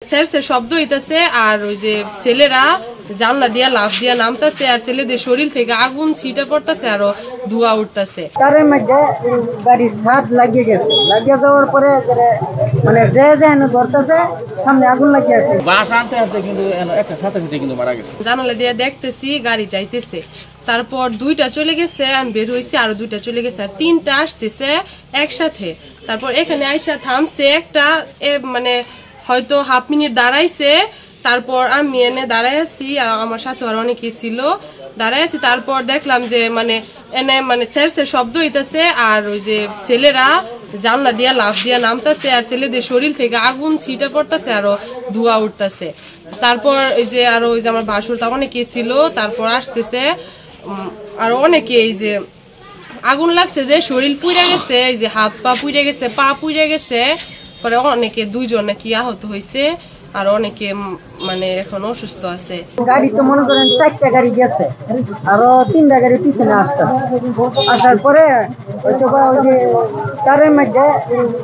স্যারসের শব্দ হইতাছে আর ওই যে ছেলেরা জানলা দিয়া লাফ দিয়া নামতাছে আর ছেলেদের শরীর থেকে আগুন ছিটা পড়তাছে আর ধোঁয়া উঠতাছে। তার মধ্যে গাড়ির ছাদ লাগিয়ে গেছে, লাগিয়ে যাওয়ার পরে মানে যে ধরতেছে সামনে আগুন লাগিয়ে আছে। বাস আনতে আনতে কিন্তু একটা সাথে সাথে কিন্তু মারা গেছে। জানালা দিয়ে দেখতেছি গাড়ি যাইতেছে, তারপর দুইটা চলে গেছে, আমি বের হয়েছি, আরো দুইটা চলে গেছে, আর তিনটা আসতেছে একসাথে। তারপর এখানে আইসা থামছে একটা, মানে হয়তো হাফ মিনিট দাঁড়াইছে, তারপর আমি এনে দাঁড়াই আছি আর আমার সাথে আর অনেকে ছিল, দাঁড়াই আছি। তারপর দেখলাম যে মানে এনে মানে স্যারসের শব্দ হইতাছে আর ওই যে ছেলেরা জানলা দিয়া লাফ দিয়া নামতাছে আর ছেলেদের শরীর থেকে আগুন ছিটা পড়তাছে আর ধোঁয়া উঠতাছে। তারপর এই যে আরো ওই যে আমার ভাসুরটা অনেকে ছিল, তারপর আসতেছে আর অনেকে এই যে আগুন লাগছে যে শরীর পুড়ে গেছে, এই যে হাত পা পুড়ে গেছে, পা পুড়ে গেছে, পরে অনেকে দুইজন নাকি আহত হয়েছে আর অনেকে মানে এখন অসুস্থ আছে। গাড়ি তো মনে করেন 4টা গাড়ি গেছে, আরো 3টা গাড়ি পিছনে আসতেছে। আসার পরে হয়তো বা ওই যে তারের মধ্যে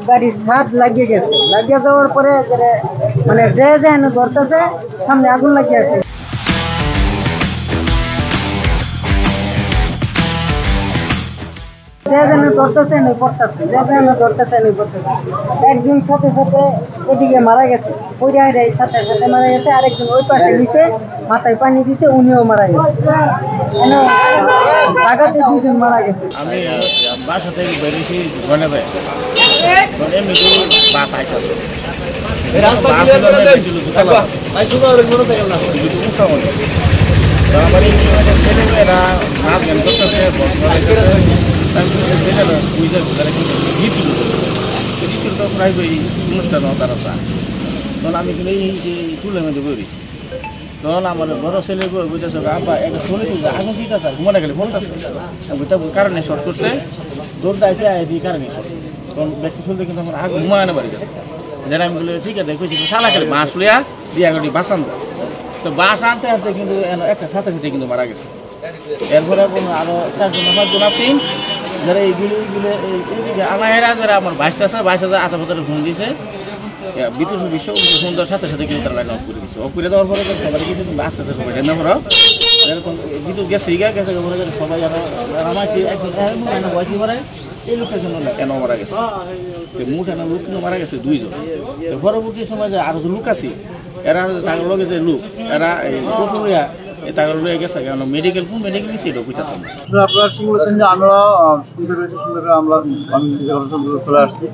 গাড়ির ছাদ লাগিয়ে গেছে, লাগিয়ে যাওয়ার পরে মানে যে ধরতেছে সামনে আগুন লাগিয়ে আছে। একজন সাথে সাথে এদিকে মারা গেছে, সাথে সাথে মারা গেছে, আরেকজন ওই পাশে নিচে মাথায় পানি দিছে, উনিও মারা গেছে। জায়গাতে দুজন মারা গেছে। আমি বাসা থেকে বেরিয়েছি ধন্যবাদ বাস আইতেছে ছেলেমেয়েরা নাচ গান করতেছে, গিয়েছিল তো প্রায় ওই অনুষ্ঠান তারা। তখন আমি কিন্তু এই টুলের মধ্যে বেরিয়েছি, তখন আমার বড় ছেলে বুঝতেছে আব্বা একটা শরীর আগুন চিটা স্যার ঘুমানো গেলে বলতেছে কারণে শর্ট করছে, দৌড়টা আছে এই কারণে শর্ট। তখন ব্যক্তি শুনতে কিন্তু আমার আগুন ঘুমানো বাড়ি গেছে, যারা আমি বলে ঠিক আছে দেখেছি সালা খেলে বাঁশ লইয়া দিয়ে আগুনটি বাঁচান যায়। তো বাস আনতে আনতে কিন্তু একটা সাথে সাথে কিন্তু মারা গেছে। এরপরে আরো 4-5জন আছি যারা এইগুলো আনাহেরা যারা আমার 22,000 আতাপতারে ফোন দিয়েছে বিদ্যুৎ বিশ্ব সুন্দর সাথে সাথে কিন্তু তারা লাইন অফ করে দিচ্ছে। অফ করে দেওয়ার পরে সবাই কিন্তু আস্তে আস্তে সবাই টেনে পড়ো এরকম বিদ্যুৎ গেছে গেছে সবাই আমাকে বয়সী করে এই লোকের জন্য কেন মারা গেছে, মুঠ এনে লোক কিন্তু মারা গেছে 2জন। তো পরবর্তী সময় যে আরো যে লোক আছে এরা তার লগে যে লোক এরা পটুরিয়া তাকে লয়ে গেছে মেডিকেল নিচ্ছে এটা বুঝতে। আপনারা কি বলেছেন যে আমরা শুনতে পেরেছি, শুনতে পেরে আমি চলে আসছি,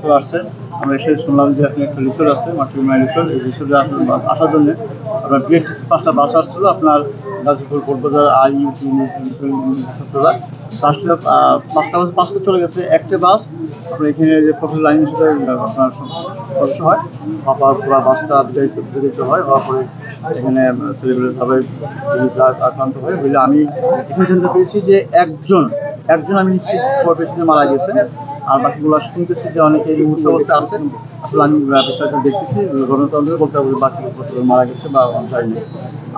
চলে আসছেন। আমরা এসে শুনলাম যে আপনি একটা রিসোর্ট আছে, মাতৃমা রিসোর্ট। এই রিসোর্টে আসার জন্য আপনার বিএসটিসি 5টা বাস আসছিল, আপনার গাজীপুর কোর্টবাজার ছাত্ররা আসলে 5টা চলে গেছে। একটা বাস আপনার এখানে যে প্রথম লাইনের সাথে আপনার সমস্য হয়, আবার পুরো বাসটা দিতে হয়, হওয়ার পরে এখানে ছেলেগুলো সবাই আক্রান্ত হয় বলে আমি এখানে জানতে পেরেছি যে একজন আমি নিশ্চিত খবর পেয়েছি যে মারা গেছে, আর বাকিগুলো শুনতেছি যে অনেকে এই মুহূর্তে অবস্থা আছে। আসলে আমি বিষয়টা দেখতেছি গণতন্ত্র বলতে হবে বাকি মারা গেছে বা যায়নি।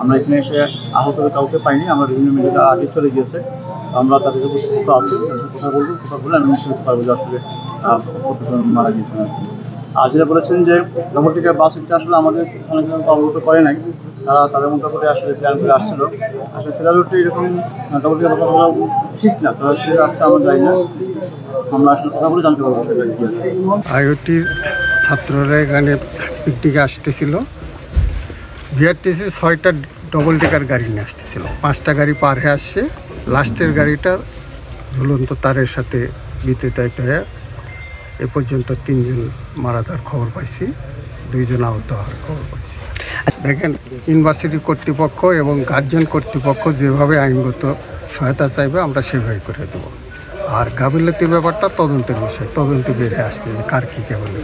আমরা এখানে এসে আহত কাউকে পাইনি, আমরা বিভিন্ন মিডিয়া আগে চলে গিয়েছে, আমরা তাদের উপস্থিত আছি, কথা বলে আমি নিশ্চিত পারবো যে আসলে কতজন মারা গেছেন আর কি। আর যেটা বলেছেন যে ডবল টিকেট বাসটা আসলে আমাদের অনেক অবগত করে নাই, তাদের মতো করে আসলে প্ল্যান করে আসছিল। আসলে ফেরারুটে এরকম ডবল টিকেট বাস ঠিক না, তারা ফিরে আসছে আমরা যাই না, আমরা আসলে কথা বলে জানতে পারবো সেটা কি আছে। আইওটির ছাত্ররা এখানে পিকনিকে আসতেছিল, বিআরটিসি 6টা ডবল টিকার গাড়ি নিয়ে আসতেছিল, 5টা গাড়ি পার হয়ে আসছে, লাস্টের গাড়িটার ঝুলন্ত তারের সাথে বিদ্যুতায়িত হয়ে এ পর্যন্ত 3জন মারা যাওয়ার খবর পাইছি, 2জন আহত হওয়ার খবর পাইছি। দেখেন ইউনিভার্সিটি কর্তৃপক্ষ এবং গার্জিয়ান কর্তৃপক্ষ যেভাবে আইনগত সহায়তা চাইবে আমরা সেভাবে করে দেবো। আর গাফিলতির ব্যাপারটা তদন্তের বিষয়, তদন্তে বেরিয়ে আসবে যে কার কী কেবল।